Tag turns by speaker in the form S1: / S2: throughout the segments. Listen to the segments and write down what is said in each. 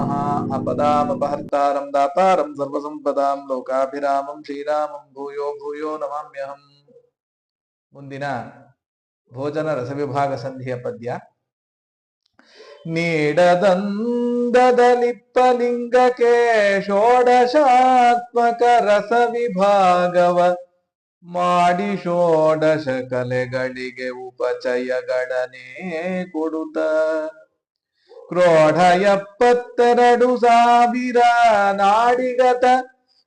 S1: ನಮಃ. ಅಪದಾಮಪಹರ್ತಾರಂ ದಾತಾರಂ ಸರ್ವಸಂಪದಾಂ ಲೋಕಾಭಿರಾಮಂ ಶ್ರೀರಾಮಂ ಭೂಯೋ ಭೂಯೋ ನಮಾಮ್ಯಹಂ. ಮುಂದಿನ ಭೋಜನ ರಸವಿಭಾಗ ಸಂಧಿಯ ಪದ್ಯ. ನೀಡದಂದದಲಿಪ್ಪಲಿಂಗಕ್ಕೆ ಷೋಡಶಾತ್ಮಕ ರಸವಿಭಾಗವ ಮಾಡಿ ಷೋಡಶ ಕಲೆಗಳಿಗೆ ಉಪಚಯಗಳನ್ನೇ ಕೊಡುತ್ತ ಕ್ರೋಢ 72,000 ನಾಡಿಗತ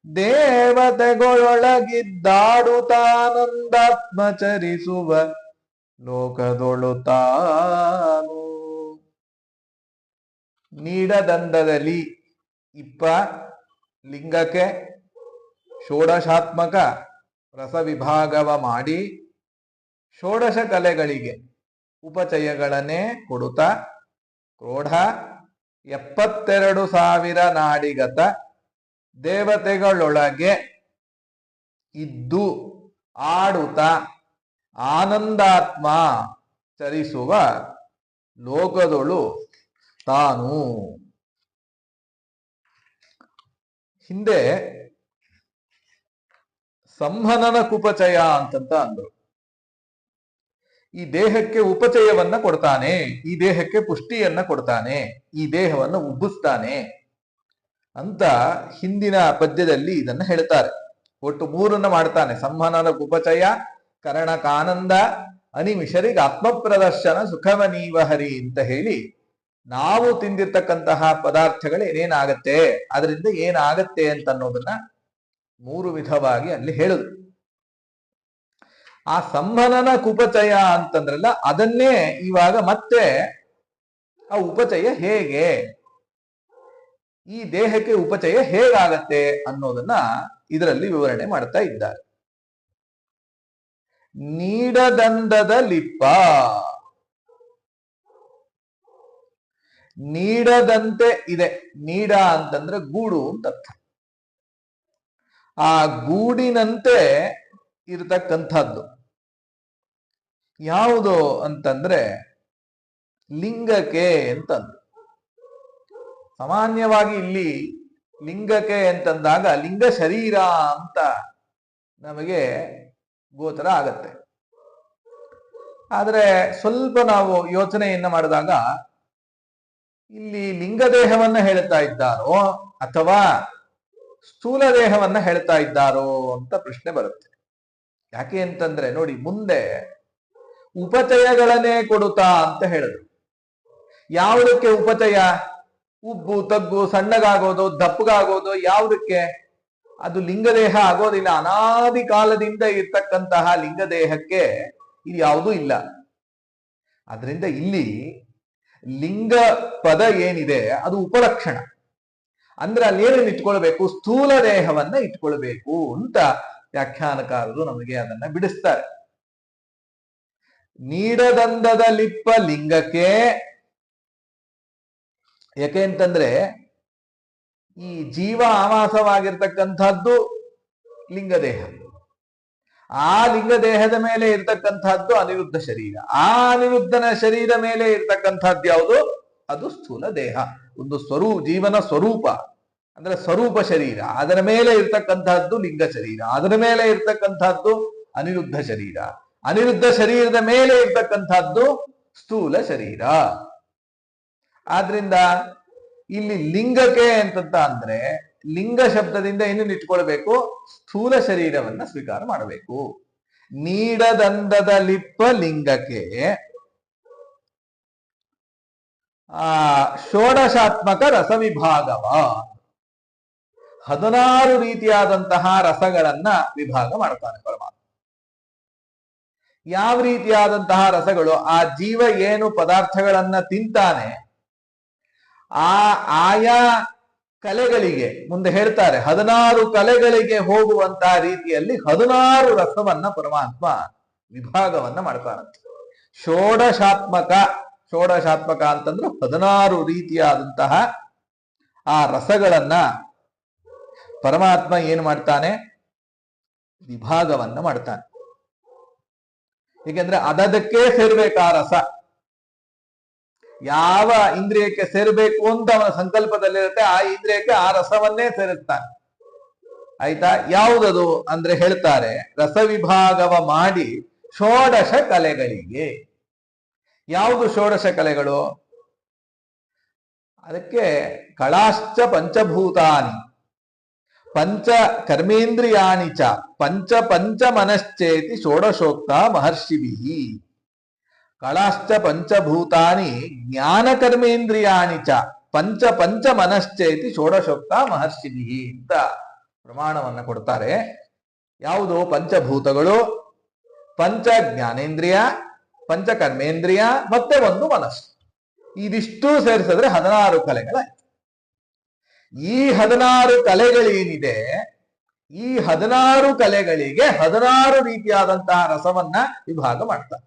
S1: ದೇವತೆಗಳೊಳಗಿದ್ದಾಡುತ್ತಾನಂದಾತ್ಮ ಚರಿಸುವ ಲೋಕದೊಳು ತಾನು. ನೀಡದಂದದಲ್ಲಿ ಇಪ್ಪ ಲಿಂಗಕ್ಕೆ ಷೋಡಶಾತ್ಮಕ ರಸವಿಭಾಗವ ಮಾಡಿ ಷೋಡಶ ಕಲೆಗಳಿಗೆ ಉಪಚಯಗಳನ್ನೇ ಕೊಡುತ್ತಾ ಕ್ರೋಢ 72,000 ನಾಡಿಗತ ದೇವತೆಗಳೊಳಗೆ ಇದ್ದು ಆಡುತ್ತ ಆನಂದಾತ್ಮ ಚರಿಸುವ ಲೋಕದೊಳು ತಾನು. ಹಿಂದೆ ಸಂಹನನ ಕುಪಚಯ ಅಂತಂತ ಅಂದ್ರು. ಈ ದೇಹಕ್ಕೆ ಉಪಚಯವನ್ನ ಕೊಡ್ತಾನೆ, ಈ ದೇಹಕ್ಕೆ ಪುಷ್ಟಿಯನ್ನ ಕೊಡ್ತಾನೆ, ಈ ದೇಹವನ್ನು ಉಬ್ಬಿಸ್ತಾನೆ ಅಂತ ಹಿಂದಿನ ಪದ್ಯದಲ್ಲಿ ಇದನ್ನ ಹೇಳ್ತಾರೆ. ಒಟ್ಟು 3 ಮಾಡ್ತಾನೆ: ಸಂಹನನ ಕುಪಚಯ, ಕರಣಕಾನಂದ, ಅನಿಮಿಷರಿಗೆ ಆತ್ಮ ಪ್ರದರ್ಶನ, ಸುಖವನೀವ ಹರಿ ಅಂತ ಹೇಳಿ ನಾವು ತಿಂದಿರ್ತಕ್ಕಂತಹ ಪದಾರ್ಥಗಳು ಏನೇನಾಗತ್ತೆ, ಅದರಿಂದ ಏನಾಗತ್ತೆ ಅಂತ ಅನ್ನೋದನ್ನ 3 ವಿಧವಾಗಿ ಅಲ್ಲಿ ಹೇಳಿದ್ರು. ಆ ಸಂಹನನ ಕುಪಚಯ ಅಂತಂದ್ರಲ್ಲ, ಅದನ್ನೇ ಇವಾಗ ಮತ್ತೆ ಆ ಉಪಚಯ ಹೇಗೆ, ಈ ದೇಹಕ್ಕೆ ಉಪಚಯ ಹೇಗಾಗತ್ತೆ ಅನ್ನೋದನ್ನ ಇದರಲ್ಲಿ ವಿವರಣೆ ಮಾಡ್ತಾ ಇದ್ದಾರೆ. ನೀಡದಂದದ ಲಿಪ್ಪ, ನೀಡದಂತೆ ಇದೆ. ನೀಡ ಅಂತಂದ್ರೆ ಗೂಡು ಅಂತ ಅರ್ಥ. ಆ ಗೂಡಿನಂತೆ ಇರತಕ್ಕಂಥದ್ದು ಯಾವುದು ಅಂತಂದ್ರೆ ಲಿಂಗಕ್ಕೆ ಅಂತಂದು. ಸಾಮಾನ್ಯವಾಗಿ ಇಲ್ಲಿ ಲಿಂಗಕ್ಕೆ ಅಂತಂದಾಗ ಲಿಂಗ ಶರೀರ ಅಂತ ನಮಗೆ ಗೋಚರ ಆಗತ್ತೆ. ಆದ್ರೆ ಸ್ವಲ್ಪ ನಾವು ಯೋಚನೆಯನ್ನ ಮಾಡಿದಾಗ ಇಲ್ಲಿ ಲಿಂಗ ದೇಹವನ್ನ ಹೇಳ್ತಾ ಇದ್ದಾರೋ ಅಥವಾ ಸ್ಥೂಲ ದೇಹವನ್ನ ಹೇಳ್ತಾ ಇದ್ದಾರೋ ಅಂತ ಪ್ರಶ್ನೆ ಬರುತ್ತೆ. ಯಾಕೆ ಅಂತಂದ್ರೆ ನೋಡಿ, ಮುಂದೆ ಉಪಚಯಗಳನ್ನೇ ಕೊಡುತ್ತಾ ಅಂತ ಹೇಳಿದ್ರು. ಯಾವುದಕ್ಕೆ ಉಪಚಯ? ಉಬ್ಬು ತಗ್ಗು, ಸಣ್ಣಗಾಗೋದು, ದಪ್ಪಗಾಗೋದು, ಯಾವುದಕ್ಕೆ? ಅದು ಲಿಂಗದೇಹ ಆಗೋದಿಲ್ಲ. ಅನಾದಿ ಕಾಲದಿಂದ ಇರ್ತಕ್ಕಂತಹ ಲಿಂಗದೇಹಕ್ಕೆ ಇದು ಯಾವುದೂ ಇಲ್ಲ. ಅದರಿಂದ ಇಲ್ಲಿ ಲಿಂಗ ಪದ ಏನಿದೆ ಅದು ಉಪಲಕ್ಷಣ. ಅಂದ್ರೆ ಅಲ್ಲಿ ಏನೇನು ಇಟ್ಕೊಳ್ಬೇಕು? ಸ್ಥೂಲ ದೇಹವನ್ನ ಇಟ್ಕೊಳ್ಬೇಕು ಅಂತ ವ್ಯಾಖ್ಯಾನಕಾರರು ನಮಗೆ ಅದನ್ನ ಬಿಡಿಸ್ತಾರೆ. ನೀಡದಂದದ ಲಿಪ್ಪ ಲಿಂಗಕ್ಕೆ, ಯಾಕೆ ಅಂತಂದ್ರೆ ಈ ಜೀವ ಆವಾಸವಾಗಿರ್ತಕ್ಕಂಥದ್ದು ಲಿಂಗದೇಹ. ಆ ಲಿಂಗದೇಹದ ಮೇಲೆ ಇರ್ತಕ್ಕಂಥದ್ದು ಅನಿರುದ್ಧ ಶರೀರ. ಆ ಅನಿರುದ್ಧನ ಶರೀರ ಮೇಲೆ ಇರ್ತಕ್ಕಂಥದ್ದು ಯಾವುದು? ಅದು ಸ್ಥೂಲ ದೇಹ. ಒಂದು ಜೀವನ ಸ್ವರೂಪ ಅಂದ್ರೆ ಸ್ವರೂಪ ಶರೀರ. ಅದರ ಮೇಲೆ ಇರ್ತಕ್ಕಂಥದ್ದು ಲಿಂಗ ಶರೀರ, ಅದರ ಮೇಲೆ ಇರ್ತಕ್ಕಂಥದ್ದು ಅನಿರುದ್ಧ ಶರೀರ, ಅನಿರುದ್ಧ ಶರೀರದ ಮೇಲೆ ಇರ್ತಕ್ಕಂಥದ್ದು ಸ್ಥೂಲ ಶರೀರ. ಆದ್ರಿಂದ ಇಲ್ಲಿ ಲಿಂಗಕ್ಕೆ ಅಂತಂತ ಅಂದ್ರೆ ಲಿಂಗ ಶಬ್ದದಿಂದ ಏನು ಇಟ್ಕೊಳ್ಬೇಕು? ಸ್ಥೂಲ ಶರೀರವನ್ನ ಸ್ವೀಕಾರ ಮಾಡಬೇಕು. ನೀಡದಂದದ ಲಿಪ್ಪ ಲಿಂಗಕ್ಕೆ ಷೋಡಶಾತ್ಮಕ ರಸವಿಭಾಗವ, 16 ರೀತಿಯಾದಂತಹ ರಸಗಳನ್ನ ವಿಭಾಗ ಮಾಡ್ತಾನೆ ಪರಮಾತ್ಮ. ಯಾವ ರೀತಿಯಾದಂತಹ ರಸಗಳು? ಆ ಜೀವ ಏನು ಪದಾರ್ಥಗಳನ್ನ ತಿಂತಾನೆ, ಆಯಾ ಕಲೆಗಳಿಗೆ ಮುಂದೆ ಹೇಳ್ತಾರೆ 16 ಕಲೆಗಳಿಗೆ ಹೋಗುವಂತಹ ರೀತಿಯಲ್ಲಿ 16 ರಸವನ್ನ ಪರಮಾತ್ಮ ವಿಭಾಗವನ್ನ ಮಾಡ್ತಾನಂತೆ. ಷೋಡಶಾತ್ಮಕ ಅಂತಂದ್ರೆ 16 ರೀತಿಯಾದಂತಹ ಆ ರಸಗಳನ್ನ ಪರಮಾತ್ಮ ಏನು ಮಾಡ್ತಾನೆ? ವಿಭಾಗವನ್ನ ಮಾಡ್ತಾನೆ. ಏಕೆಂದ್ರೆ ಅದಕ್ಕೆ ಸೇರ್ಬೇಕಾ ರಸ. ಯಾವ ಇಂದ್ರಿಯಕ್ಕೆ ಸೇರಬೇಕು ಅಂತ ಅವನ ಸಂಕಲ್ಪದಲ್ಲಿರುತ್ತೆ, ಆ ಇಂದ್ರಿಯಕ್ಕೆ ಆ ರಸವನ್ನೇ ಸೇರಿಸ್ತಾನೆ. ಆಯ್ತಾ? ಯಾವುದದು ಅಂದ್ರೆ ಹೇಳ್ತಾರೆ, ರಸವಿಭಾಗವ ಮಾಡಿ ಷೋಡಶ ಕಲೆಗಳಿಗೆ. ಯಾವುದು ಷೋಡಶ ಕಲೆಗಳು? ಅದಕ್ಕೆ ಕಳಾಶ್ಚ ಪಂಚಭೂತಾನಿ ಪಂಚ ಕರ್ಮೇಂದ್ರಿಯಾಣಿ ಚ ಪಂಚ ಪಂಚ ಮನಶ್ಚೇತಿ ಷೋಡಶೋಕ್ತ ಮಹರ್ಷಿಭಿಃ. ಕಳಾಶ್ಚ ಪಂಚಭೂತಾನಿ ಜ್ಞಾನ ಕರ್ಮೇಂದ್ರಿಯಾಣಿ ಚ ಪಂಚ ಪಂಚ ಮನಶ್ಚೇತಿ ಷೋಡಶೋಕ್ತ ಮಹರ್ಷಿಭಿಃ ಅಂತ ಪ್ರಮಾಣವನ್ನ ಕೊಡ್ತಾರೆ. ಯಾವುದು? ಪಂಚಭೂತಗಳು, ಪಂಚ ಜ್ಞಾನೇಂದ್ರಿಯ, ಪಂಚ ಕರ್ಮೇಂದ್ರಿಯ, ಮತ್ತೆ ಒಂದು ಮನಸ್ಸು. ಇದಿಷ್ಟು ಸೇರಿಸಿದ್ರೆ 16 ಕಲೆಗಳಾಯ್ತು. ಈ 16 ಕಲೆಗಳೇನಿದೆ, ಈ 16 ಕಲೆಗಳಿಗೆ 16 ರೀತಿಯಾದಂತಹ ರಸವನ್ನ ವಿಭಾಗ ಮಾಡ್ತಾರೆ.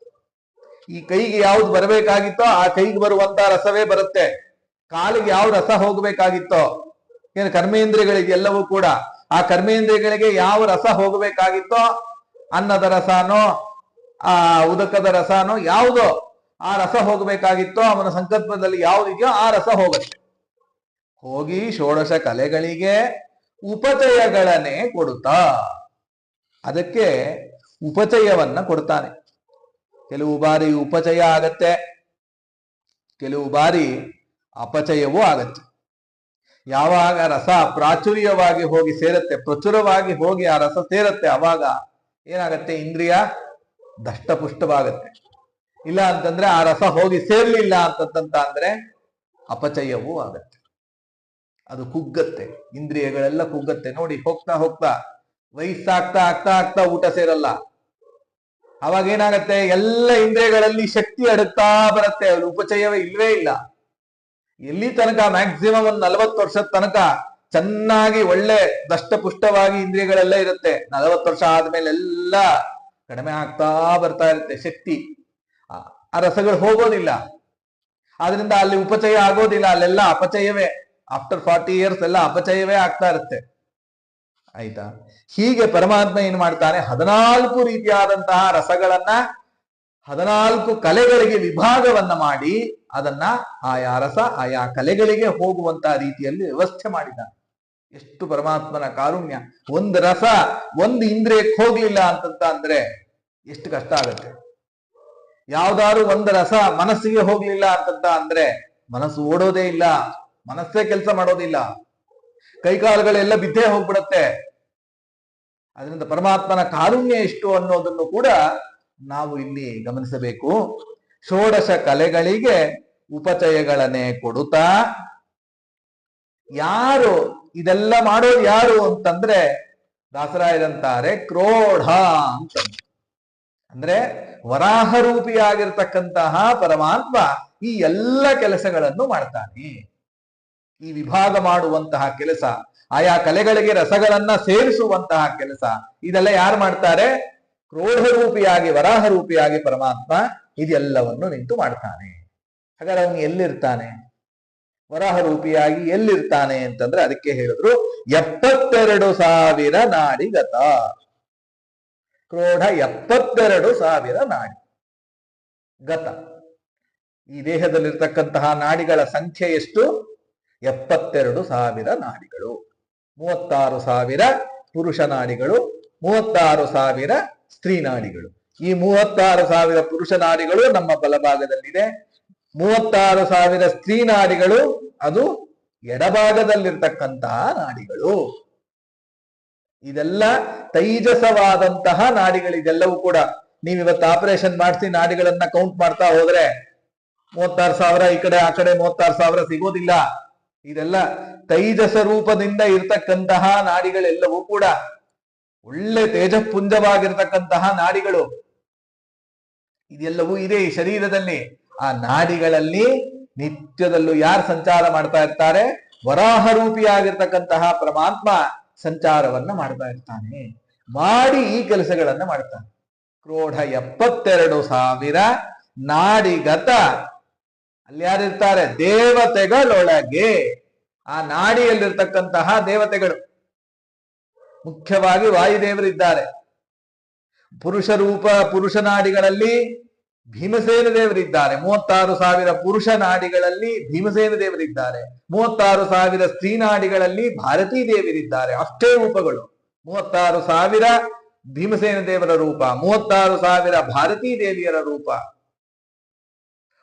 S1: ಈ ಕೈಗೆ ಯಾವ್ದು ಬರಬೇಕಾಗಿತ್ತೋ ಆ ಕೈಗೆ ಬರುವಂತಹ ರಸವೇ ಬರುತ್ತೆ. ಕಾಲಿಗೆ ಯಾವ ರಸ ಹೋಗ್ಬೇಕಾಗಿತ್ತೋ, ಏನು ಕರ್ಮೇಂದ್ರಿಯಗಳಿಗೆ ಎಲ್ಲವೂ ಕೂಡ ಆ ಕರ್ಮೇಂದ್ರಿಯಗಳಿಗೆ ಯಾವ ರಸ ಹೋಗಬೇಕಾಗಿತ್ತೋ, ಅನ್ನದ ರಸನೋ ಆ ಉದಕದ ರಸನೋ ಯಾವುದೋ ಆ ರಸ ಹೋಗಬೇಕಾಗಿತ್ತೋ, ಅವನ ಸಂಕಲ್ಪದಲ್ಲಿ ಯಾವುದಿದೆಯೋ ಆ ರಸ ಹೋಗುತ್ತೆ. ಹೋಗಿ ಷೋಡಶ ಕಲೆಗಳಿಗೆ ಉಪಚಯಗಳನ್ನೇ ಕೊಡುತ್ತಾ, ಅದಕ್ಕೆ ಉಪಚಯವನ್ನ ಕೊಡ್ತಾನೆ. ಕೆಲವು ಬಾರಿ ಉಪಚಯ ಆಗತ್ತೆ, ಕೆಲವು ಬಾರಿ ಅಪಚಯವೂ ಆಗತ್ತೆ. ಯಾವಾಗ ರಸ ಪ್ರಾಚುರ್ಯವಾಗಿ ಹೋಗಿ ಸೇರುತ್ತೆ, ಪ್ರಚುರವಾಗಿ ಹೋಗಿ ಆ ರಸ ಸೇರುತ್ತೆ, ಅವಾಗ ಏನಾಗತ್ತೆ? ಇಂದ್ರಿಯ ದಷ್ಟಪುಷ್ಟವಾಗತ್ತೆ. ಇಲ್ಲ ಅಂತಂದ್ರೆ ಆ ರಸ ಹೋಗಿ ಸೇರ್ಲಿಲ್ಲ ಅಂತಂತ ಅಂದ್ರೆ ಅಪಚಯವೂ ಆಗತ್ತೆ. ಅದು ಕುಗ್ಗತ್ತೆ, ಇಂದ್ರಿಯಗಳೆಲ್ಲ ಕುಗ್ಗತ್ತೆ. ನೋಡಿ, ಹೋಗ್ತಾ ಹೋಗ್ತಾ ವಯಸ್ಸಾಗ್ತಾ ಆಗ್ತಾ ಆಗ್ತಾ ಊಟ ಸೇರಲ್ಲ. ಅವಾಗ ಏನಾಗತ್ತೆ? ಎಲ್ಲ ಇಂದ್ರಿಯಗಳಲ್ಲಿ ಶಕ್ತಿ ಅಡಗ್ತಾ ಬರುತ್ತೆ, ಅದು ಉಪಚಯವೇ ಇಲ್ವೇ ಇಲ್ಲ. ಎಲ್ಲಿ ತನಕ? ಮ್ಯಾಕ್ಸಿಮಮ್ ಒಂದು 40 ವರ್ಷದ ತನಕ ಚೆನ್ನಾಗಿ ಒಳ್ಳೆ ದಷ್ಟಪುಷ್ಟವಾಗಿ ಇಂದ್ರಿಯಗಳೆಲ್ಲ ಇರುತ್ತೆ. 40 ವರ್ಷ ಆದ್ಮೇಲೆ ಎಲ್ಲ ಕಡಿಮೆ ಆಗ್ತಾ ಬರ್ತಾ ಇರುತ್ತೆ ಶಕ್ತಿ. ಆ ರಸಗಳು ಹೋಗೋದಿಲ್ಲ, ಆದ್ರಿಂದ ಅಲ್ಲಿ ಉಪಚಯ ಆಗೋದಿಲ್ಲ, ಅಲ್ಲೆಲ್ಲ ಅಪಚಯವೇ. ಆಫ್ಟರ್ 40 ಇಯರ್ಸ್ ಎಲ್ಲ ಅಪಚಯವೇ ಆಗ್ತಾ ಇರುತ್ತೆ. ಆಯ್ತಾ? ಹೀಗೆ ಪರಮಾತ್ಮ ಏನ್ ಮಾಡ್ತಾನೆ? 14 ರೀತಿಯಾದಂತಹ ರಸಗಳನ್ನ 14 ಕಲೆಗಳಿಗೆ ವಿಭಾಗವನ್ನ ಮಾಡಿ ಅದನ್ನ ಆಯಾ ರಸ ಆಯಾ ಕಲೆಗಳಿಗೆ ಹೋಗುವಂತಹ ರೀತಿಯಲ್ಲಿ ವ್ಯವಸ್ಥೆ ಮಾಡಿದ್ದಾನೆ. ಎಷ್ಟು ಪರಮಾತ್ಮನ ಕಾರುಣ್ಯ! ಒಂದು ರಸ ಒಂದು ಇಂದ್ರಿಯಕ್ಕೆ ಹೋಗ್ಲಿಲ್ಲ ಅಂತಂತ ಅಂದ್ರೆ ಎಷ್ಟು ಕಷ್ಟ ಆಗತ್ತೆ. ಯಾವ್ದಾದ್ರು ಒಂದು ರಸ ಮನಸ್ಸಿಗೆ ಹೋಗ್ಲಿಲ್ಲ ಅಂತಂತ ಅಂದ್ರೆ ಮನಸ್ಸು ಓಡೋದೇ ಇಲ್ಲ, ಮನಸ್ಸೇ ಕೆಲಸ ಮಾಡೋದಿಲ್ಲ, ಕೈಕಾಲುಗಳೆಲ್ಲ ಬಿದ್ದೇ ಹೋಗ್ಬಿಡತ್ತೆ. ಅದರಿಂದ ಪರಮಾತ್ಮನ ಕಾರುಣ್ಯ ಎಷ್ಟು ಅನ್ನೋದನ್ನು ಕೂಡ ನಾವು ಇಲ್ಲಿ ಗಮನಿಸಬೇಕು. ಷೋಡಶ ಕಲೆಗಳಿಗೆ ಉಪಚಯಗಳನ್ನೇ ಕೊಡುತ್ತಾ, ಯಾರು ಇದೆಲ್ಲ ಮಾಡೋದು ಯಾರು ಅಂತಂದ್ರೆ ದಾಸರಾಯರಂತಾರೆ ಕ್ರೋಢ ಅಂತ. ಅಂದ್ರೆ ವರಾಹ ರೂಪಿಯಾಗಿರ್ತಕ್ಕಂತಹ ಪರಮಾತ್ಮ ಈ ಎಲ್ಲ ಕೆಲಸಗಳನ್ನು ಮಾಡ್ತಾನೆ. ಈ ವಿಭಾಗ ಮಾಡುವಂತಹ ಕೆಲಸ, ಆಯಾ ಕಲೆಗಳಿಗೆ ರಸಗಳನ್ನ ಸೇರಿಸುವಂತಹ ಕೆಲಸ, ಇದೆಲ್ಲ ಯಾರು ಮಾಡ್ತಾರೆ? ಕ್ರೋಢ ರೂಪಿಯಾಗಿ ವರಾಹ ರೂಪಿಯಾಗಿ ಪರಮಾತ್ಮ ಇದೆಲ್ಲವನ್ನು ನಿಂತು ಮಾಡ್ತಾನೆ. ಹಾಗಾದ್ರೆ ಅವನು ಎಲ್ಲಿರ್ತಾನೆ? ವರಾಹ ರೂಪಿಯಾಗಿ ಎಲ್ಲಿರ್ತಾನೆ ಅಂತಂದ್ರೆ ಅದಕ್ಕೆ ಹೇಳಿದ್ರು 72,000 ನಾಡಿಗತ. ಕ್ರೋಢ 72,000 ನಾಡಿ ಗತ. ಈ ದೇಹದಲ್ಲಿರ್ತಕ್ಕಂತಹ ನಾಡಿಗಳ ಸಂಖ್ಯೆ ಎಷ್ಟು? 72,000 ನಾಡಿಗಳು. 36,000 ಪುರುಷ ನಾಡಿಗಳು, 36,000 ಸ್ತ್ರೀ ನಾಡಿಗಳು. ಈ 36,000 ಪುರುಷ ನಾಡಿಗಳು ನಮ್ಮ ಬಲಭಾಗದಲ್ಲಿದೆ, 36,000 ಸ್ತ್ರೀ ನಾಡಿಗಳು ಅದು ಎಡಭಾಗದಲ್ಲಿರ್ತಕ್ಕಂತಹ ನಾಡಿಗಳು. ಇದೆಲ್ಲ ತೈಜಸವಾದಂತಹ ನಾಡಿಗಳು. ಇದೆಲ್ಲವೂ ಕೂಡ ನೀವಿವತ್ತು ಆಪರೇಷನ್ ಮಾಡಿಸಿ ನಾಡಿಗಳನ್ನ ಕೌಂಟ್ ಮಾಡ್ತಾ ಹೋದ್ರೆ 36,000 ಈ ಕಡೆ ಆ ಕಡೆ 36,000 ಸಿಗೋದಿಲ್ಲ. ಇದೆಲ್ಲ ತೈಜಸ ರೂಪದಿಂದ ಇರ್ತಕ್ಕಂತಹ ನಾಡಿಗಳೆಲ್ಲವೂ ಕೂಡ ಒಳ್ಳೆ ತೇಜಪುಂಜವಾಗಿರ್ತಕ್ಕಂತಹ ನಾಡಿಗಳು. ಇದೆಲ್ಲವೂ ಇದೆ ಈ ಶರೀರದಲ್ಲಿ. ಆ ನಾಡಿಗಳಲ್ಲಿ ನಿತ್ಯದಲ್ಲೂ ಯಾರು ಸಂಚಾರ ಮಾಡ್ತಾ ಇರ್ತಾರೆ? ವರಾಹ ರೂಪಿಯಾಗಿರ್ತಕ್ಕಂತಹ ಪರಮಾತ್ಮ ಸಂಚಾರವನ್ನ ಮಾಡ್ತಾ ಇರ್ತಾನೆ. ಮಾಡಿ ಈ ಕೆಲಸಗಳನ್ನ ಮಾಡ್ತಾನೆ. ಕ್ರೋಢ 72,000 ನಾಡಿಗತ. ಅಲ್ಲಿ ಯಾರಿರ್ತಾರೆ? ದೇವತೆಗಳೊಳಗೆ. ಆ ನಾಡಿಯಲ್ಲಿರ್ತಕ್ಕಂತಹ ದೇವತೆಗಳು ಮುಖ್ಯವಾಗಿ ವಾಯುದೇವರಿದ್ದಾರೆ. ಪುರುಷ ರೂಪ ಪುರುಷ ನಾಡಿಗಳಲ್ಲಿ ಭೀಮಸೇನ ದೇವರಿದ್ದಾರೆ. 36,000 ಪುರುಷ ನಾಡಿಗಳಲ್ಲಿ ಭೀಮಸೇನ ದೇವರಿದ್ದಾರೆ. 36,000 ಸ್ತ್ರೀ ನಾಡಿಗಳಲ್ಲಿ ಭಾರತೀ ದೇವರಿದ್ದಾರೆ. ಅಷ್ಟೇ ರೂಪಗಳು. 36,000 ಭೀಮಸೇನ ದೇವರ ರೂಪ, 36,000 ಭಾರತೀ ದೇವಿಯರ ರೂಪ.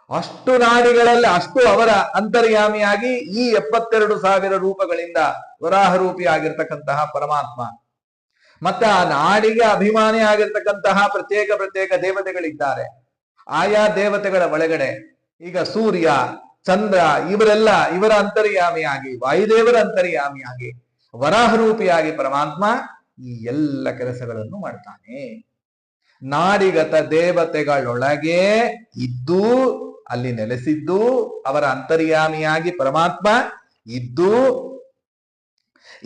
S1: ಅಷ್ಟು ನಾಡಿಗಳಲ್ಲಿ ಅಷ್ಟು ಅವರ ಅಂತರ್ಯಾಮಿಯಾಗಿ ಈ 72,000 ರೂಪಗಳಿಂದ ವರಾಹ ರೂಪಿ ಆಗಿರ್ತಕ್ಕಂತಹ ಪರಮಾತ್ಮ. ಮತ್ತೆ ಆ ನಾಡಿಗೆ ಅಭಿಮಾನಿ ಆಗಿರ್ತಕ್ಕಂತಹ ಪ್ರತ್ಯೇಕ ದೇವತೆಗಳಿದ್ದಾರೆ. ಆಯಾ ದೇವತೆಗಳ ಒಳಗಡೆ ಈಗ ಸೂರ್ಯ, ಚಂದ್ರ ಇವರೆಲ್ಲ ಇವರ ಅಂತರ್ಯಾಮಿಯಾಗಿ, ವಾಯುದೇವರ ಅಂತರ್ಯಾಮಿಯಾಗಿ, ವರಾಹ ರೂಪಿಯಾಗಿ ಪರಮಾತ್ಮ ಈ ಎಲ್ಲ ಕೆಲಸಗಳನ್ನು ಮಾಡ್ತಾನೆ. ನಾಡಿಗತ ದೇವತೆಗಳೊಳಗೆ ಇದ್ದು ಅಲ್ಲಿ ನೆಲೆಸಿದ್ದು ಅವರ ಅಂತರ್ಯಾಮಿಯಾಗಿ ಪರಮಾತ್ಮ ಇದ್ದು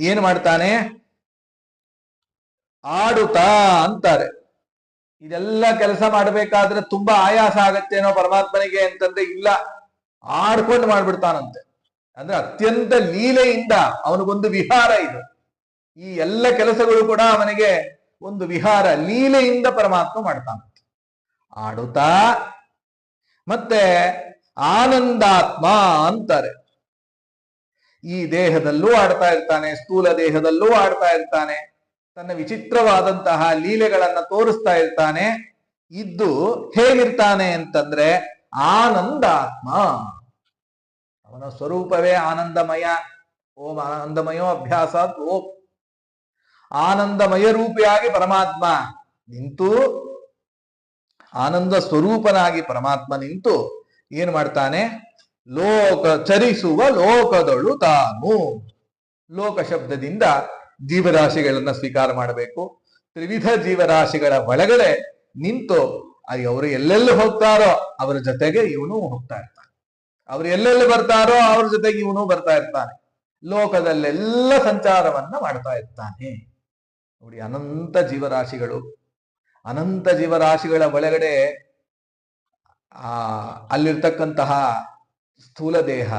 S1: ಏನು ಮಾಡ್ತಾನೆ? ಆಡುತ್ತಾ ಅಂತಾರೆ. ಇದೆಲ್ಲ ಕೆಲಸ ಮಾಡ್ಬೇಕಾದ್ರೆ ತುಂಬಾ ಆಯಾಸ ಆಗತ್ತೇನೋ ಪರಮಾತ್ಮನಿಗೆ ಅಂತಂದ್ರೆ ಇಲ್ಲ, ಆಡ್ಕೊಂಡು ಮಾಡ್ಬಿಡ್ತಾನಂತೆ. ಅಂದ್ರೆ ಅತ್ಯಂತ ಲೀಲೆಯಿಂದ ಅವನಿಗೊಂದು ವಿಹಾರ ಇದು. ಈ ಎಲ್ಲ ಕೆಲಸಗಳು ಕೂಡ ಅವನಿಗೆ ಒಂದು ವಿಹಾರ, ಲೀಲೆಯಿಂದ ಪರಮಾತ್ಮ ಮಾಡ್ತಾನಂತೆ. ಆಡುತ್ತಾ ಮತ್ತೆ ಆನಂದಾತ್ಮ ಅಂತಾರೆ. ಈ ದೇಹದಲ್ಲೂ ಆಡ್ತಾ ಇರ್ತಾನೆ, ಸ್ಥೂಲ ದೇಹದಲ್ಲೂ ಆಡ್ತಾ ಇರ್ತಾನೆ, ತನ್ನ ವಿಚಿತ್ರವಾದಂತಹ ಲೀಲೆಗಳನ್ನ ತೋರಿಸ್ತಾ ಇರ್ತಾನೆ. ಇದ್ದು ಹೇಗಿರ್ತಾನೆ ಅಂತಂದ್ರೆ ಆನಂದಾತ್ಮ. ಅವನ ಸ್ವರೂಪವೇ ಆನಂದಮಯ. ಓಂ ಆನಂದಮಯೋ ಅಭ್ಯಾಸಾತ್ ಓಂ. ಆನಂದಮಯ ರೂಪಿಯಾಗಿ ಪರಮಾತ್ಮ ನಿಂತು, ಆನಂದ ಸ್ವರೂಪನಾಗಿ ಪರಮಾತ್ಮ ನಿಂತು ಏನ್ ಮಾಡ್ತಾನೆ? ಲೋಕ ಚರಿಸುವ ಲೋಕದಳು ತಾನು. ಲೋಕ ಶಬ್ದದಿಂದ ಜೀವರಾಶಿಗಳನ್ನ ಸ್ವೀಕಾರ ಮಾಡಬೇಕು. ತ್ರಿವಿಧ ಜೀವರಾಶಿಗಳ ಒಳಗಡೆ ನಿಂತು ಅವರು ಎಲ್ಲೆಲ್ಲಿ ಹೋಗ್ತಾರೋ ಅವರ ಜೊತೆಗೆ ಇವನು ಹೋಗ್ತಾ ಇರ್ತಾನೆ. ಅವರು ಎಲ್ಲೆಲ್ಲಿ ಬರ್ತಾರೋ ಅವ್ರ ಜೊತೆಗೆ ಇವನು ಬರ್ತಾ ಇರ್ತಾನೆ. ಲೋಕದಲ್ಲೆಲ್ಲ ಸಂಚಾರವನ್ನ ಮಾಡ್ತಾ ಇರ್ತಾನೆ. ನೋಡಿ, ಅನಂತ ಜೀವರಾಶಿಗಳು, ಅನಂತ ಜೀವರಾಶಿಗಳ ಒಳಗಡೆ ಅಲ್ಲಿರ್ತಕ್ಕಂತಹ ಸ್ಥೂಲ ದೇಹ,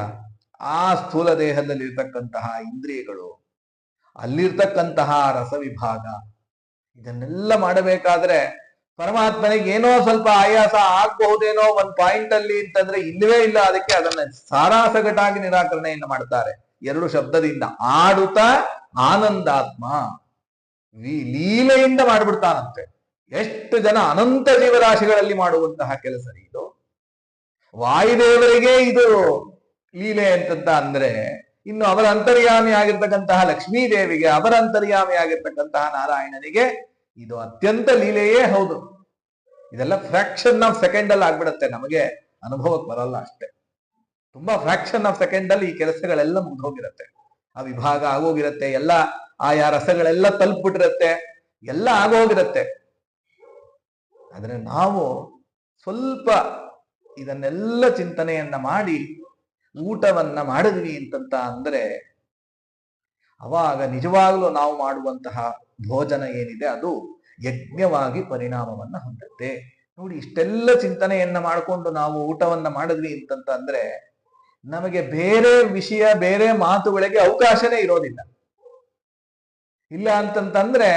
S1: ಆ ಸ್ಥೂಲ ದೇಹದಲ್ಲಿರ್ತಕ್ಕಂತಹ ಇಂದ್ರಿಯಗಳು, ಅಲ್ಲಿರ್ತಕ್ಕಂತಹ ರಸವಿಭಾಗ, ಇದನ್ನೆಲ್ಲ ಮಾಡಬೇಕಾದ್ರೆ ಪರಮಾತ್ಮನಿಗೆ ಏನೋ ಸ್ವಲ್ಪ ಆಯಾಸ ಆಗ್ಬಹುದೇನೋ ಒಂದ್ ಪಾಯಿಂಟ್ ಅಲ್ಲಿ ಅಂತಂದ್ರೆ ಇಲ್ಲವೇ ಇಲ್ಲ. ಅದಕ್ಕೆ ಅದನ್ನ ಸಾರಾಸಗಟಾಗಿ ನಿರಾಕರಣೆಯನ್ನು ಮಾಡ್ತಾರೆ 2 ಶಬ್ದದಿಂದ. ಆಡುತ್ತಾ ಆನಂದಾತ್ಮ, ಲೀಲೆಯಿಂದ ಮಾಡ್ಬಿಡ್ತಾನಂತೆ. ಎಷ್ಟು ಜನ ಅನಂತ ಜೀವರಾಶಿಗಳಲ್ಲಿ ಮಾಡುವಂತಹ ಕೆಲಸ ಇದು. ವಾಯುದೇವರಿಗೆ ಇದು ಲೀಲೆ ಅಂತಂತ ಅಂದ್ರೆ ಇನ್ನು ಅವರ ಅಂತರ್ಯಾಮಿ ಆಗಿರ್ತಕ್ಕಂತಹ ಲಕ್ಷ್ಮೀ ದೇವಿಗೆ, ಅವರ ಅಂತರ್ಯಾಮಿ ಆಗಿರ್ತಕ್ಕಂತಹ ನಾರಾಯಣನಿಗೆ ಇದು ಅತ್ಯಂತ ಲೀಲೆಯೇ ಹೌದು. ಇದೆಲ್ಲ ಫ್ರಾಕ್ಷನ್ ಆಫ್ ಸೆಕೆಂಡ್ ಅಲ್ಲಿ ಆಗ್ಬಿಡತ್ತೆ, ನಮಗೆ ಅನುಭವಕ್ಕೆ ಬರಲ್ಲ ಅಷ್ಟೇ. ತುಂಬಾ ಫ್ರಾಕ್ಷನ್ ಆಫ್ ಸೆಕೆಂಡ್ ಅಲ್ಲಿ ಈ ಕೆಲಸಗಳೆಲ್ಲ ಮುಗ್ದೋಗಿರತ್ತೆ. ಆ ವಿಭಾಗ ಆಗೋಗಿರತ್ತೆ, ಎಲ್ಲ ಆಯಾ ರಸಗಳೆಲ್ಲ ತಲುಪ್ಬಿಟ್ಟಿರತ್ತೆ, ಎಲ್ಲ ಆಗೋಗಿರತ್ತೆ. ಆದ್ರೆ ನಾವು ಸ್ವಲ್ಪ ಇದನ್ನೆಲ್ಲ ಚಿಂತನೆಯನ್ನ ಮಾಡಿ ಊಟವನ್ನ ಮಾಡಿದ್ವಿ ಅಂತಂತ ಅಂದ್ರೆ ಅವಾಗ ನಿಜವಾಗ್ಲೂ ನಾವು ಮಾಡುವಂತಹ ಭೋಜನ ಏನಿದೆ ಅದು ಯಜ್ಞವಾಗಿ ಪರಿಣಾಮವನ್ನ ಹೊಂದುತ್ತೆ. ನೋಡಿ, ಇಷ್ಟೆಲ್ಲ ಚಿಂತನೆಯನ್ನ ಮಾಡಿಕೊಂಡು ನಾವು ಊಟವನ್ನ ಮಾಡಿದ್ವಿ ಅಂತಂತ ಅಂದ್ರೆ ನಮಗೆ ಬೇರೆ ವಿಷಯ, ಬೇರೆ ಮಾತುಗಳಿಗೆ ಅವಕಾಶನೇ ಇರೋದಿಲ್ಲ. ಇಲ್ಲ ಅಂತಂತಂದ್ರೆ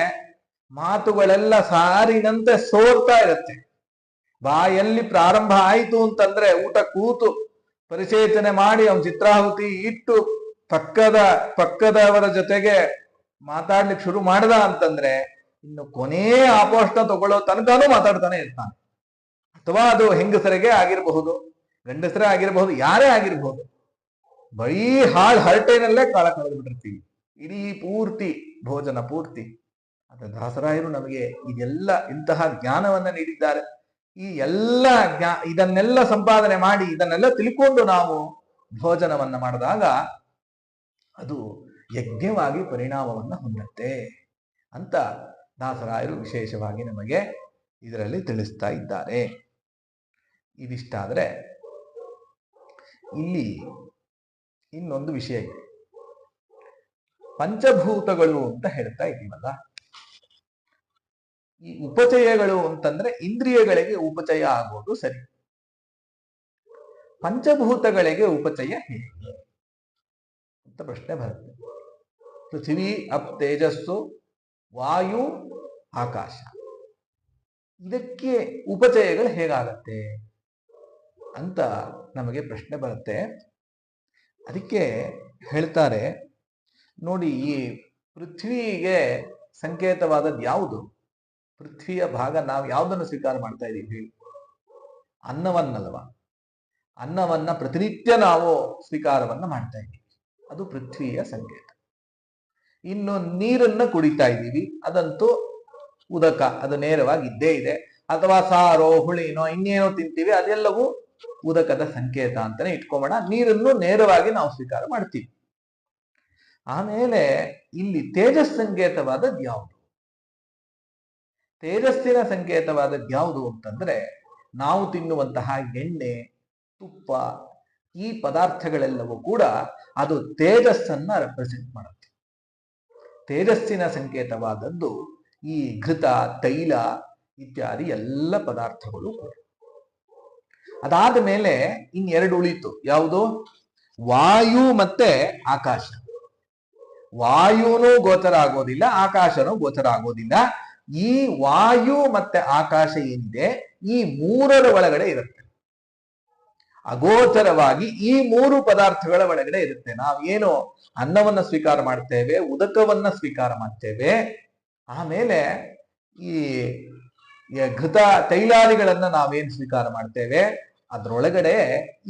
S1: ಮಾತುಗಳೆಲ್ಲ ಸಾರಿನಂತೆ ಸೋರ್ತಾ ಇರುತ್ತೆ. ಬಾಯಲ್ಲಿ ಪ್ರಾರಂಭ ಆಯ್ತು ಅಂತಂದ್ರೆ ಊಟ ಕೂತು ಪರಿಚೇತನೆ ಮಾಡಿ ಅವನ ಚಿತ್ರಾಹುತಿ ಇಟ್ಟು ಪಕ್ಕದವರ ಜೊತೆಗೆ ಮಾತಾಡ್ಲಿಕ್ಕೆ ಶುರು ಮಾಡ್ದ ಅಂತಂದ್ರೆ ಇನ್ನು ಕೊನೇ ಆಪೋಷ್ಟ ತಗೊಳ್ಳೋ ತನಕನೂ ಮಾತಾಡ್ತಾನೆ ಇರ್ತಾನೆ. ಅಥವಾ ಅದು ಹೆಂಗಸರಿಗೆ ಆಗಿರಬಹುದು, ಗಂಡಸರೇ ಆಗಿರಬಹುದು, ಯಾರೇ ಆಗಿರಬಹುದು, ಬರೀ ಹರಟೆನಲ್ಲೇ ಕಾಲ ಕಳೆದು ಬಿಟ್ಟಿರ್ತೀವಿ ಇಡೀ ಪೂರ್ತಿ ಭೋಜನ ಪೂರ್ತಿ. ಅದ ದಾಸರಾಯರು ನಮಗೆ ಇದೆಲ್ಲ ಇಂತಹ ಜ್ಞಾನವನ್ನ ನೀಡಿದ್ದಾರೆ. ಈ ಎಲ್ಲ ಇದನ್ನೆಲ್ಲ ಸಂಪಾದನೆ ಮಾಡಿ ಇದನ್ನೆಲ್ಲ ತಿಳ್ಕೊಂಡು ನಾವು ಭೋಜನವನ್ನ ಮಾಡಿದಾಗ ಅದು ಯಜ್ಞವಾಗಿ ಪರಿಣಾಮವನ್ನ ಹೊಂದುತ್ತೆ ಅಂತ ದಾಸರಾಯರು ವಿಶೇಷವಾಗಿ ನಮಗೆ ಇದರಲ್ಲಿ ತಿಳಿಸ್ತಾ ಇದ್ದಾರೆ. ಇದಿಷ್ಟಾದ್ರೆ ಇಲ್ಲಿ ಇನ್ನೊಂದು ವಿಷಯ ಇದೆ. ಪಂಚಭೂತಗಳು ಅಂತ ಹೇಳ್ತಾ ಇದ್ದೀವಲ್ಲ, ಈ ಉಪಚಯಗಳು ಅಂತಂದ್ರೆ ಇಂದ್ರಿಯಗಳಿಗೆ ಉಪಚಯ ಆಗೋದು ಸರಿ. ಪಂಚಭೂತಗಳಿಗೆ ಉಪಚಯ ಹೇಗೆ ಅಂತ ಪ್ರಶ್ನೆ ಬರುತ್ತೆ. ಪೃಥ್ವಿ, ಅಪ್, ತೇಜಸ್ಸು, ವಾಯು, ಆಕಾಶ. ಇದಕ್ಕೆ ಉಪಚಯಗಳು ಹೇಗಾಗತ್ತೆ ಅಂತ ನಮಗೆ ಪ್ರಶ್ನೆ ಬರುತ್ತೆ. ಅದಕ್ಕೆ ಹೇಳ್ತಾರೆ ನೋಡಿ, ಈ ಪೃಥ್ವಿಗೆ ಸಂಕೇತವಾದದ್ದು ಯಾವುದು? ಪೃಥ್ವಿಯ ಭಾಗ ನಾವು ಯಾವುದನ್ನು ಸ್ವೀಕಾರ ಮಾಡ್ತಾ ಇದ್ದೀವಿ? ಅನ್ನವನ್ನಲ್ವ? ಅನ್ನವನ್ನ ಪ್ರತಿನಿತ್ಯ ನಾವು ಸ್ವೀಕಾರವನ್ನ ಮಾಡ್ತಾ ಇದ್ದೀವಿ, ಅದು ಪೃಥ್ವಿಯ ಸಂಕೇತ. ಇನ್ನು ನೀರನ್ನ ಕುಡಿತಾ ಇದ್ದೀವಿ, ಅದಂತೂ ಉದಕ, ಅದು ನೇರವಾಗಿ ಇದ್ದೇ ಇದೆ. ಅಥವಾ ಸಾರೋ ಹುಳಿನೋ ಇನ್ನೇನೋ ತಿಂತೀವಿ, ಅದೆಲ್ಲವೂ ಉದಕದ ಸಂಕೇತ ಅಂತಾನೆ ಇಟ್ಕೊಂಬೋಣ. ನೀರನ್ನು ನೇರವಾಗಿ ನಾವು ಸ್ವೀಕಾರ ಮಾಡ್ತೀವಿ. ಆಮೇಲೆ ಇಲ್ಲಿ ತೇಜಸ್ ಸಂಕೇತವಾದದ್ದು ಯಾವುದು? ತೇಜಸ್ಸಿನ ಸಂಕೇತವಾದದ್ದು ಯಾವುದು ಅಂತಂದ್ರೆ, ನಾವು ತಿನ್ನುವಂತಹ ಎಣ್ಣೆ, ತುಪ್ಪ, ಈ ಪದಾರ್ಥಗಳೆಲ್ಲವೂ ಕೂಡ ಅದು ತೇಜಸ್ಸನ್ನ ರೆಪ್ರೆಸೆಂಟ್ ಮಾಡುತ್ತೆ. ತೇಜಸ್ಸಿನ ಸಂಕೇತವಾದದ್ದು ಈ ಘೃತ, ತೈಲ ಇತ್ಯಾದಿ ಎಲ್ಲ ಪದಾರ್ಥಗಳು ಕೂಡ. ಅದಾದ ಮೇಲೆ ಇನ್ನೆರಡು ಉಳಿತು. ಯಾವುದು? ವಾಯು ಮತ್ತೆ ಆಕಾಶ. ವಾಯುನೂ ಗೋಚರ ಆಗೋದಿಲ್ಲ, ಆಕಾಶನೂ ಗೋಚರ ಆಗೋದಿಲ್ಲ. ಈ ವಾಯು ಮತ್ತೆ ಆಕಾಶ ಏನಿದೆ, ಈ ಮೂರರ ಒಳಗಡೆ ಇರುತ್ತೆ, ಅಗೋಚರವಾಗಿ ಈ ಮೂರು ಪದಾರ್ಥಗಳ ಒಳಗಡೆ ಇರುತ್ತೆ. ನಾವೇನು ಅನ್ನವನ್ನ ಸ್ವೀಕಾರ ಮಾಡ್ತೇವೆ, ಉದಕವನ್ನ ಸ್ವೀಕಾರ ಮಾಡ್ತೇವೆ, ಆಮೇಲೆ ಈ ಘೃತ ತೈಲಾದಿಗಳನ್ನ ನಾವೇನು ಸ್ವೀಕಾರ ಮಾಡ್ತೇವೆ, ಅದರೊಳಗಡೆ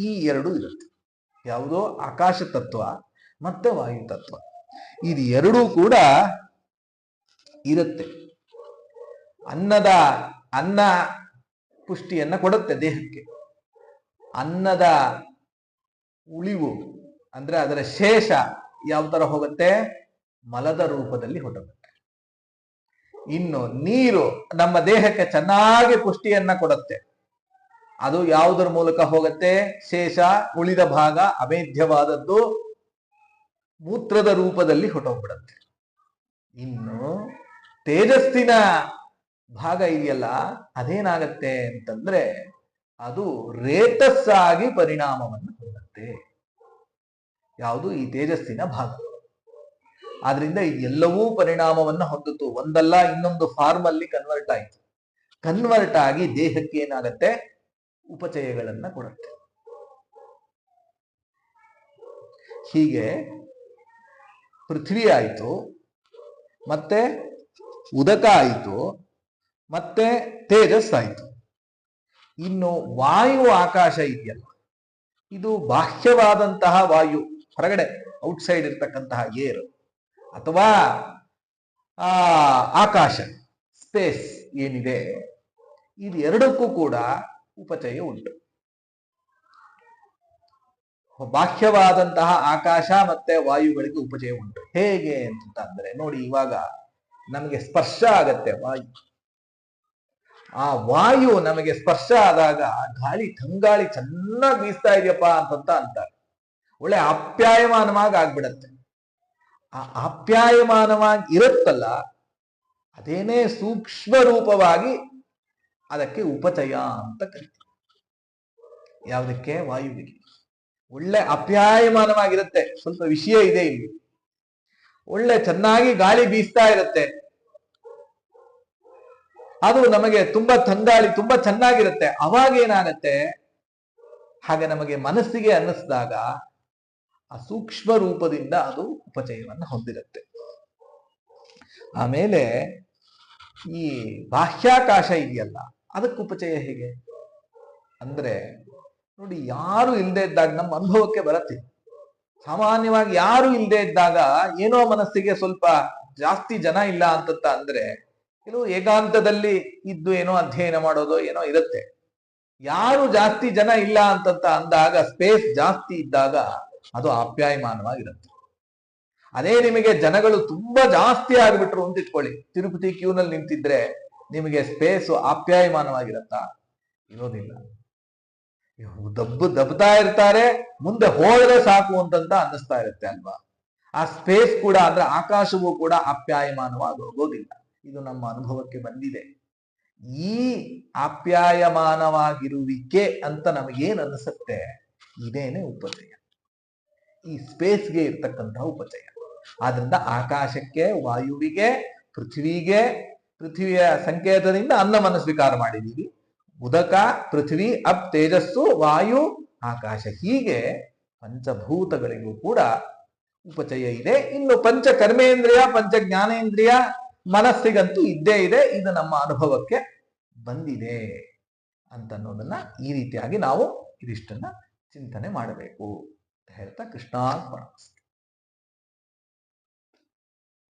S1: ಈ ಎರಡು ಇರುತ್ತೆ. ಯಾವುದು? ಆಕಾಶ ತತ್ವ ಮತ್ತೆ ವಾಯು ತತ್ವ. ಇದು ಎರಡೂ ಕೂಡ ಇರುತ್ತೆ. ಅನ್ನ ಪುಷ್ಟಿಯನ್ನ ಕೊಡುತ್ತೆ ದೇಹಕ್ಕೆ. ಅನ್ನದ ಉಳಿವು ಅಂದ್ರೆ ಅದರ ಶೇಷ ಯಾವ ತರ ಹೋಗುತ್ತೆ? ಮಲದ ರೂಪದಲ್ಲಿ ಹೊರಡುತ್ತೆ. ಇನ್ನು ನೀರು ನಮ್ಮ ದೇಹಕ್ಕೆ ಚೆನ್ನಾಗಿ ಪುಷ್ಟಿಯನ್ನ ಕೊಡುತ್ತೆ. ಅದು ಯಾವುದರ ಮೂಲಕ ಹೋಗುತ್ತೆ? ಶೇಷ, ಉಳಿದ ಭಾಗ ಅಮೇಧ್ಯವಾದದ್ದು ಮೂತ್ರದ ರೂಪದಲ್ಲಿ ಹೊಟ್ಟೋಗ್ಬಿಡುತ್ತೆ. ಇನ್ನು ತೇಜಸ್ಸಿನ ಭಾಗ ಇದೆಯಲ್ಲ, ಅದೇನಾಗತ್ತೆ ಅಂತಂದ್ರೆ ಅದು ರೇತಸ್ಸಾಗಿ ಪರಿಣಾಮವನ್ನು ಹೊಂದುತ್ತೆ. ಯಾವುದು? ಈ ತೇಜಸ್ಸಿನ ಭಾಗ. ಆದ್ರಿಂದ ಇದೆಲ್ಲವೂ ಪರಿಣಾಮವನ್ನು ಹೊಂದಿತು. ಒಂದಲ್ಲ ಇನ್ನೊಂದು ಫಾರ್ಮ್ ಅಲ್ಲಿ ಕನ್ವರ್ಟ್ ಆಯಿತು. ಕನ್ವರ್ಟ್ ಆಗಿ ದೇಹಕ್ಕೆ ಏನಾಗತ್ತೆ? ಉಪಚಯಗಳನ್ನ ಕೊಡುತ್ತೆ. ಹೀಗೆ ಪೃಥ್ವಿ ಆಯಿತು, ಮತ್ತೆ ಉದಕ ಆಯಿತು, ಮತ್ತೆ ತೇಜಸ್ ಆಯಿತು. ಇನ್ನು ವಾಯು ಆಕಾಶ ಇದೆಯಲ್ಲ, ಇದು ಬಾಹ್ಯವಾದಂತಹ ವಾಯು, ಹೊರಗಡೆ ಔಟ್ಸೈಡ್ ಇರ್ತಕ್ಕಂತಹ ಏರ್, ಅಥವಾ ಆಕಾಶ ಸ್ಪೇಸ್ ಏನಿದೆ, ಇದು ಎರಡಕ್ಕೂ ಕೂಡ ಉಪಚಯ ಉಂಟು. ಬಾಹ್ಯವಾದಂತಹ ಆಕಾಶ ಮತ್ತೆ ವಾಯುಗಳಿಗೆ ಉಪಚಯ ಉಂಟು. ಹೇಗೆ ಅಂತ ಅಂದ್ರೆ ನೋಡಿ, ಇವಾಗ ನಮಗೆ ಸ್ಪರ್ಶ ಆಗತ್ತೆ ವಾಯು. ಆ ವಾಯು ನಮಗೆ ಸ್ಪರ್ಶ ಆದಾಗ ತಂಗಾಳಿ ಚೆನ್ನಾಗಿ ಬೀಸ್ತಾ ಇದೆಯಪ್ಪ ಅಂತ ಅಂತಾರೆ. ಒಳ್ಳೆ ಆಪ್ಯಾಯಮಾನವಾಗಿ ಆಗ್ಬಿಡತ್ತೆ. ಆ ಆಪ್ಯಾಯಮಾನವಾಗಿ ಇರುತ್ತಲ್ಲ, ಅದೇನೇ ಸೂಕ್ಷ್ಮ ರೂಪವಾಗಿ ಅದಕ್ಕೆ ಉಪಚಯ ಅಂತ ಕರೀತೀವಿ. ಯಾವುದಕ್ಕೆ? ವಾಯುವಿಗೆ. ಒಳ್ಳೆ ಅಪ್ಯಾಯಮಾನವಾಗಿರುತ್ತೆ. ಸ್ವಲ್ಪ ವಿಷಯ ಇದೆ ಇಲ್ಲಿ. ಒಳ್ಳೆ ಚೆನ್ನಾಗಿ ಗಾಳಿ ಬೀಸ್ತಾ ಇರುತ್ತೆ, ಅದು ನಮಗೆ ತುಂಬಾ ತಂಗಾಳಿ ತುಂಬಾ ಚೆನ್ನಾಗಿರುತ್ತೆ. ಅವಾಗ ಏನಾಗತ್ತೆ? ಹಾಗೆ ನಮಗೆ ಮನಸ್ಸಿಗೆ ಅನ್ನಿಸಿದಾಗ ಆ ಸೂಕ್ಷ್ಮ ರೂಪದಿಂದ ಅದು ಉಪಚಯವನ್ನು ಹೊಂದಿರುತ್ತೆ. ಆಮೇಲೆ ಈ ಬಾಹ್ಯಾಕಾಶ ಇದೆಯಲ್ಲ, ಅದಕ್ಕೆ ಉಪಚಯ ಹೇಗೆ ಅಂದ್ರೆ ನೋಡಿ, ಯಾರು ಇಲ್ಲದೆ ಇದ್ದಾಗ ನಮ್ಮ ಅನುಭವಕ್ಕೆ ಬರುತ್ತೆ. ಸಾಮಾನ್ಯವಾಗಿ ಯಾರು ಇಲ್ಲದೆ ಇದ್ದಾಗ ಏನೋ ಮನಸ್ಸಿಗೆ ಸ್ವಲ್ಪ ಜಾಸ್ತಿ ಜನ ಇಲ್ಲ ಅಂತ ಅಂದ್ರೆ ಕೆಲವು ಏಕಾಂತದಲ್ಲಿ ಇದ್ದು ಏನೋ ಅಧ್ಯಯನ ಮಾಡೋದು ಏನೋ ಇರುತ್ತೆ. ಯಾರು ಜಾಸ್ತಿ ಜನ ಇಲ್ಲ ಅಂತ ಅಂದಾಗ, ಸ್ಪೇಸ್ ಜಾಸ್ತಿ ಇದ್ದಾಗ ಅದು ಆಪ್ಯಾಯಮಾನವಾಗಿರುತ್ತೆ. ಅದೇ ನಿಮಗೆ ಜನಗಳು ತುಂಬಾ ಜಾಸ್ತಿ ಆಗ್ಬಿಟ್ರು ಅಂತ ಇಟ್ಕೊಳ್ಳಿ, ತಿರುಪತಿ ಕ್ಯೂನಲ್ಲಿ ನಿಂತಿದ್ರೆ ನಿಮಗೆ ಸ್ಪೇಸ್ ಆಪ್ಯಾಯಮಾನವಾಗಿರತ್ತಾ? ಇರೋದಿಲ್ಲ. ದಬ್ತಾ ಇರ್ತಾರೆ, ಮುಂದೆ ಹೋದ್ರೆ ಸಾಕು ಅಂತ ಅನ್ನಿಸ್ತಾ ಇರುತ್ತೆ ಅಲ್ವಾ? ಆ ಸ್ಪೇಸ್ ಕೂಡ ಅಂದ್ರೆ ಆಕಾಶವೂ ಕೂಡ ಆಪ್ಯಾಯಮಾನವಾಗಿ ಹೋಗೋದಿಲ್ಲ. ಇದು ನಮ್ಮ ಅನುಭವಕ್ಕೆ ಬಂದಿದೆ. ಈ ಆಪ್ಯಾಯಮಾನವಾಗಿರುವಿಕೆ ಅಂತ ನಮಗೇನ್ ಅನಿಸುತ್ತೆ, ಇದೇನೆ ಉಪಚಯ, ಈ ಸ್ಪೇಸ್ಗೆ ಇರ್ತಕ್ಕಂತಹ ಉಪಚಯ. ಆದ್ರಿಂದ ಆಕಾಶಕ್ಕೆ, ವಾಯುವಿಗೆ, ಪೃಥ್ವಿಗೆ ಪೃಥ್ವಿಯ ಸಂಕೇತದಿಂದ ಅನ್ನವನ್ನು ಸ್ವೀಕಾರ ಮಾಡಿದ್ದೀವಿ. ಉದಕ, ಪೃಥ್ವಿ, ಅಪ್ ತೇಜಸ್ಸು, ವಾಯು, ಆಕಾಶ, ಹೀಗೆ ಪಂಚಭೂತಗಳಿಗೂ ಕೂಡ ಉಪಚಯ ಇದೆ. ಇನ್ನು ಪಂಚ ಕರ್ಮೇಂದ್ರಿಯ, ಪಂಚ ಜ್ಞಾನೇಂದ್ರಿಯ, ಮನಸ್ಸಿಗಂತೂ ಇದ್ದೇ ಇದೆ. ಇದು ನಮ್ಮ ಅನುಭವಕ್ಕೆ ಬಂದಿದೆ ಅಂತನ್ನೋದನ್ನ ಈ ರೀತಿಯಾಗಿ ನಾವು ಇದಿಷ್ಟನ್ನ ಚಿಂತನೆ ಮಾಡಬೇಕು ಅಂತ ಹೇಳ್ತಾ ಕೃಷ್ಣಾರ್ಪಣ.